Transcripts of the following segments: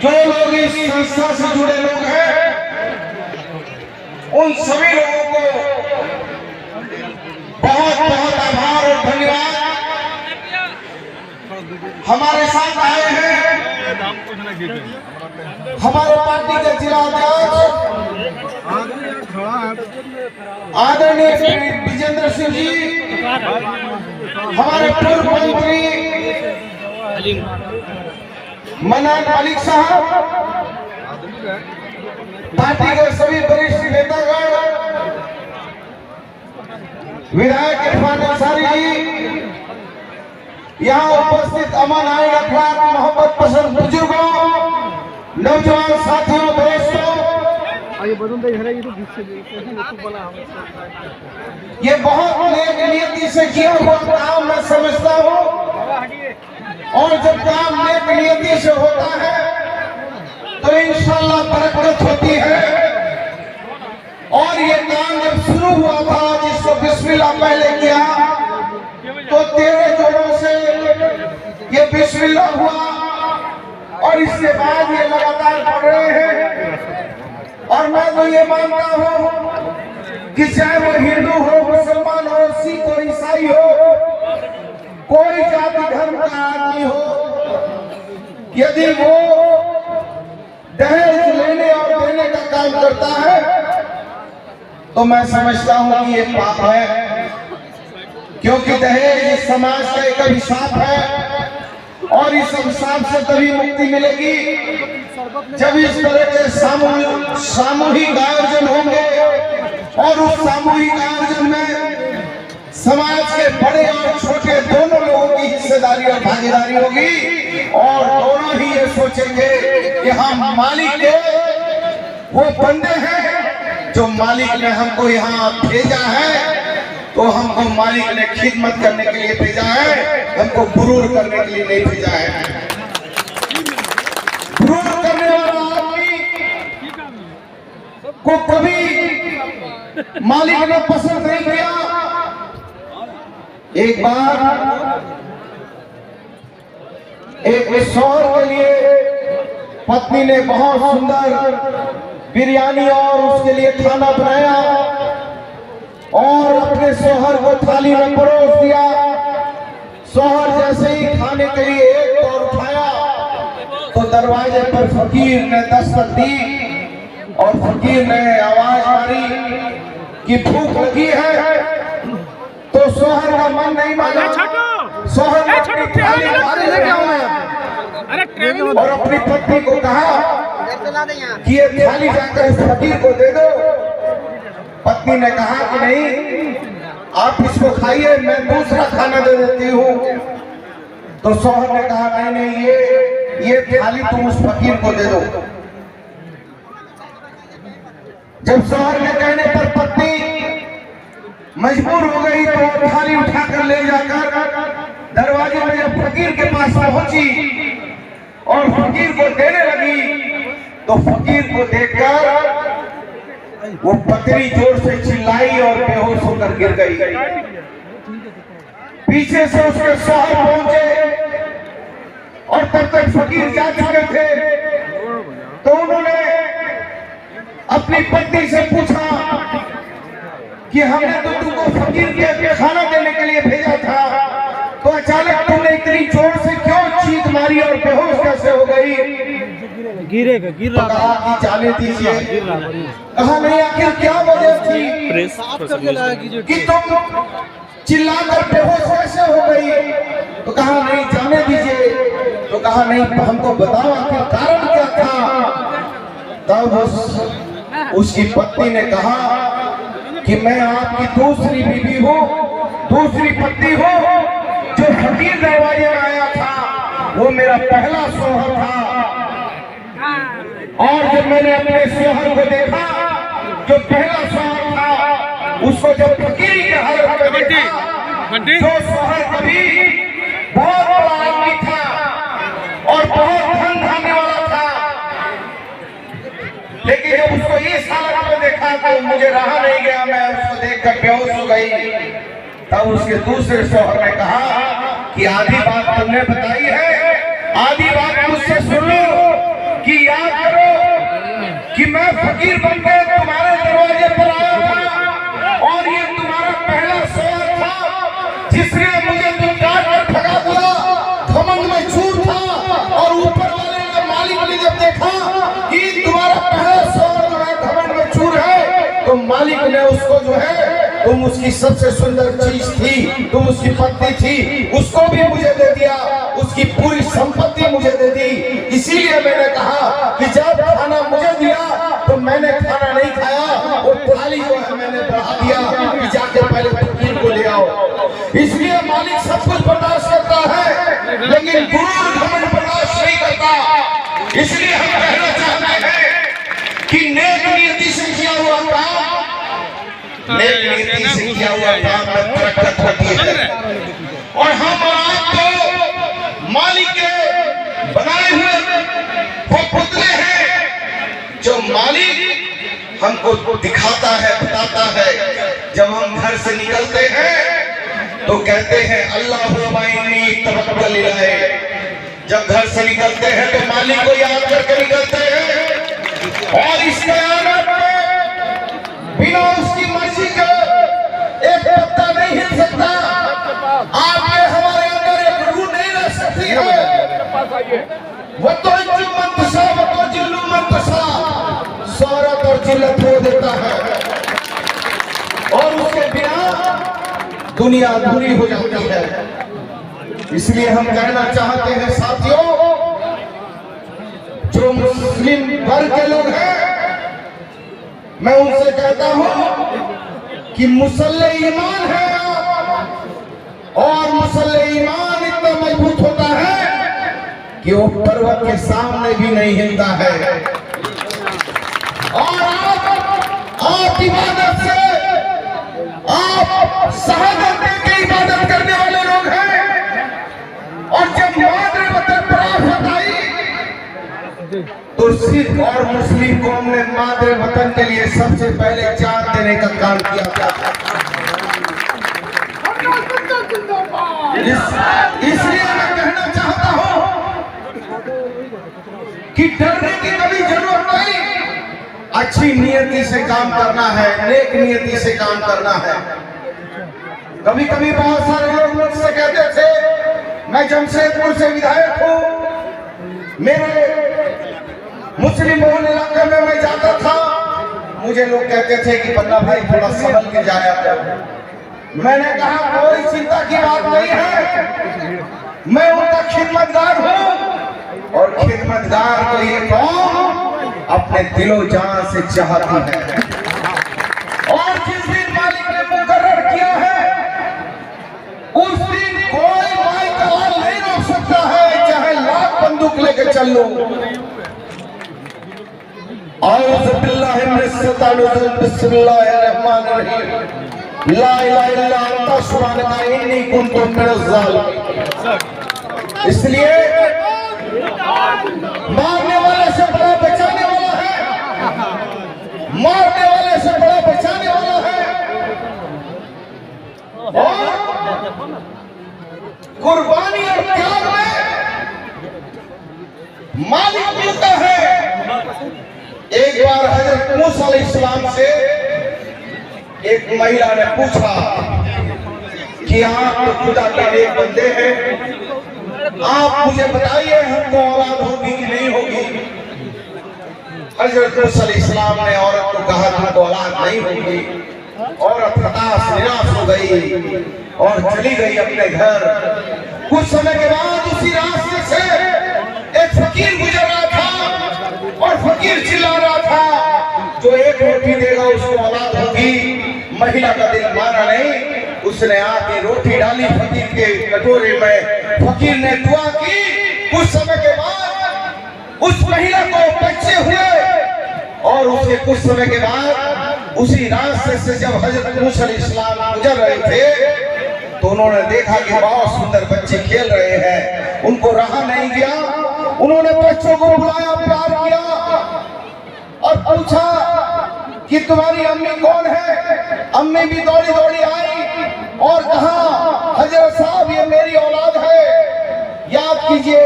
जो लोग इस संस्था से जुड़े लोग हैं, उन सभी लोगों को बहुत बहुत आभार और धन्यवाद। हमारे साथ आए हैं हमारे पार्टी के जिला अध्यक्ष आदरणीय विजेंद्र सिंह जी, हमारे पूर्व मंत्री मनान मलिक साहब, पार्टी के सभी वरिष्ठ नेतागण, विधायक इरफान अंसारी जी, यहाँ उपस्थित अमन आइन अखलाक मोहब्बत पसंद बुजुर्गों, नौजवान साथियों, दोस्तों, ये बहुत नेक नियति से किया हुआ काम मैं समझता हूँ। और जब काम नेक नियति से होता है तो इंशाअल्लाह बरकत होती है। और ये काम जब शुरू हुआ था, जिसको बिस्मिल्लाह पहले किया, तो 13 जोड़ों से ये बिस्मिल्लाह हुआ और इसके बाद ये लगातार बढ़ रहे हैं। और मैं तो ये मानता हूँ कि चाहे वो हिंदू हो, मुसलमान हो, सिख हो, ईसाई हो, कोई जाति धर्म का आदमी हो, यदि वो दहेज लेने और देने का काम करता है तो मैं समझता हूँ कि ये पाप है, क्योंकि दहेज इस समाज का एक अभिशाप है। और इस अभिशाप से तभी मुक्ति मिलेगी जब इस तरह के सामूहिक आयोजन होंगे और उस सामूहिक आयोजन में समाज के बड़े और छोटे दोनों लोगों की हिस्सेदारी और भागीदारी होगी। और दोनों ही ये सोचेंगे कि हम मालिक के वो बंदे हैं जो मालिक ने हमको यहाँ भेजा है, तो हमको मालिक ने खिदमत करने के लिए भेजा है, हमको गुरूर करने के लिए नहीं भेजा है। गुरूर करने वाला आदमी को कभी मालिक ने पसंद नहीं किया। एक बार एक शौहर के लिए पत्नी ने बहुत सुंदर बिरयानी और उसके लिए खाना बनाया और अपने शौहर को थाली में परोस दिया। शौहर जैसे ही खाने के लिए एक और उठाया तो दरवाजे पर फकीर ने दस्तक दी और फकीर ने आवाज मारी कि भूख लगी है। तो शौहर का मन नहीं माना, शौहर ने अपनी थाली और अपनी पत्नी को कहा कि ये थाली जाकर इस फकीर को दे दो। पत्नी ने कहा कि नहीं, आप इसको खाइए, मैं दूसरा खाना दे देती हूँ। तो शौहर ने कहा नहीं नहीं, ये थाली तुम उस फकीर को दे दो। जब शौहर के कहने पर पत्नी मजबूर हो गई तो थाली उठाकर ले जाकर दरवाजे में जब फकीर के पास पहुंची और फकीर को देने लगी तो फकीर को देखकर वो पत्नी जोर से चिल्लाई और बेहोश होकर गिर गई। पीछे से उसके शौहर पहुंचे और तब तक फकीर जा चुके थे। तो उन्होंने अपनी पत्नी से पूछा कि हमने तो तुमको फकीर के खाना देने के लिए भेजा था, तो अचानक तुमने इतनी जोर से क्यों चीख मारी और बेहोश कैसे हो गई? गिर रहा कि जाने दीजिए। कहा नहीं, आखिर क्या वजह थी कि तुम चिल्लाकर बेहोश कैसे हो गई? तो कहा नहीं, जाने दीजिए। तो कहा नहीं, हमको बताओ आखिर कारण क्या था? तब उसकी पत्नी ने कहा कि मैं आपकी दूसरी बीवी हूँ, दूसरी पत्नी हूँ। जो फकीर दरवाजे में आया था वो मेरा पहला शौहर था। और जब मैंने अपने शौहर को देखा, जो पहला शौहर था, उसको जब फकीर के हालत में देखा, जो शौहर कभी बहुत बड़ा आदमी था और बहुत धन धाने वाला था, लेकिन जब उसको इस हालत में देखा तो मुझे रहा नहीं गया, मैं उसको देखकर बेहोश हो गई। तब उसके दूसरे शौहर ने कहा कि आधी बात तुमने बताई है, आधी बात मुझसे सुन लो कि फकीर बन के तुम्हारे दरवाजे पर आया था और ये तुम्हारा पहला सवाल था जिसने मुझे तुम काट कर ठगा दिया, घमंड में चूर था। और ऊपर वाले ने, मालिक ने जब देखा कि तुम्हारा पहला सवाल जो है घमंड में चूर है, तो मालिक ने उसको जो है, तुम उसकी सबसे सुंदर चीज थी, तुम उसकी पत्नी थी, उसको भी मुझे दे दिया, उसकी पूरी संपत्ति मुझे दे दी। इसीलिए मैंने कहा कि जब खाना मुझे दिया तो मैंने खाना नहीं खाया, वो थाली जो है मैंने बढ़ा दिया कि जाके पहले फकीर को ले आओ। इसलिए मालिक सब कुछ बर्दाश्त करता है, लेकिन गुरूर घमंड बर्दाश्त नहीं करता। इसलिए हम कहना चाहते हैं कि नेक नियति से किया हुआ काम, नेक नियति से किया हुआ काम में बरकत होती है। और हम आपको मालिक के बनाए हुए वो पुतले हैं जो मालिक हमको दिखाता है, बताता है। जब हम घर से निकलते हैं तो कहते हैं अल्लाह तवक्कल इलैह। जब घर से निकलते हैं तो मालिक को याद करके निकलते हैं। और इस कयामत में बिना उसकी मर्जी के एक पत्ता नहीं हिल सकता। आपके हमारे अंदर एक रूह नहीं रह सकती है। वो तो मंतशा, वो तो जिल्लु मंतशा, शोहरत और जिल्लत हो देता है और उसके बिना दुनिया अधूरी हो जाती है। इसलिए हम कहना चाहते हैं साथियों, जो मुस्लिम वर्ग के लोग हैं, मैं उनसे कहता हूं कि मुसल्ले ईमान है आप, और मुसल्ले ईमान इतना मजबूत होता है कि वो पर्वत के सामने भी नहीं हिलता है। और आप इबादत से, आप शहादत देके इबादत करने वाले लोग हैं। और जब मादरे वतन पर आफत आई तो सिख और मुस्लिम कौम ने मादरे वतन के लिए सबसे पहले जान देने का काम किया था। इसलिए मैं कहना चाहता हूं कि डरने की कभी जरूरत नहीं, अच्छी नियति से काम करना है, नेक नियति से काम करना है। कभी कभी बहुत सारे लोग मुझसे कहते थे, मैं जमशेदपुर से विधायक हूं, मेरे मुस्लिम बहुल इलाके में मैं जाता था, मुझे लोग कहते थे कि पन्ना भाई थोड़ा संभल के जाया कर। मैंने कहा कोई चिंता की बात नहीं है, मैं उनका खिदमतगार हूं और खिदमतगार को ये कौम अपने दिलो जान से चाहती है। और जिस दिन मालिक ने मुकर्रर किया है उस दिन कोई माई का हाल नहीं रोक सकता है, चाहे लाख बंदूक लेके चल लो। औज़ु बिल्लाहि मिनश शैतानिर रजीम, बिस्मिल्लाहिर्रहमानिर रहीम, ला इलाहा इल्ला अंता सुब्हानका इन्नी कुन्तु मिनज़ ज़ालिमीन। इसलिए मारने वाले से बड़ा बचाने वाला है, मारने वाले से बड़ा बचाने वाला है। और कुर्बानी और त्याग में मालिक मिलता है। एक बार हजरत मूसा अलैहिस्सलाम से एक महिला ने पूछा कि आप तो खुदा के नेक बंदे हैं, आप मुझे बताइए हमको औलाद होगी कि नहीं होगी। हजरत मूसा अलैहिस्सलाम ने औरत को कहा तुमको औलाद नहीं होगी। औरत हताश निराश हो गई और चली गई अपने घर। कुछ समय के बाद उसी रास्ते से एक फकीर गुजर रहा था और फकीर चिल्ला रहा था, जो एक रोटी देगा उसको औलाद होगी। महिला का दिल माना नहीं, उसने आके रोटी डाली फकीर के कटोरे में, फकीर ने दुआ की। कुछ समय के बाद उस महिला को बच्चे हुए और उसके कुछ समय के बाद उसी रास्ते से जब हजरत मूसा अलैहिस्सलाम गुजर रहे थे तो उन्होंने देखा कि बहुत सुंदर बच्चे खेल रहे हैं। उनको रहा नहीं गया, उन्होंने बच्चों को बुलाया, प्यार किया और पूछा कि तुम्हारी अम्मी कौन है। अम्मी भी दौड़ी दौड़ी आई और कहा हजरत साहब ये मेरी औलाद है, याद कीजिए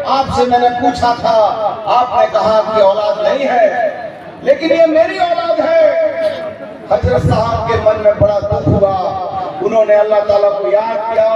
आपसे मैंने पूछा था, आपने कहा कि औलाद नहीं है। लेकिन ये मेरी औलाद है। हजरत साहब के मन में बड़ा दुख हुआ, उन्होंने अल्लाह ताला को याद किया।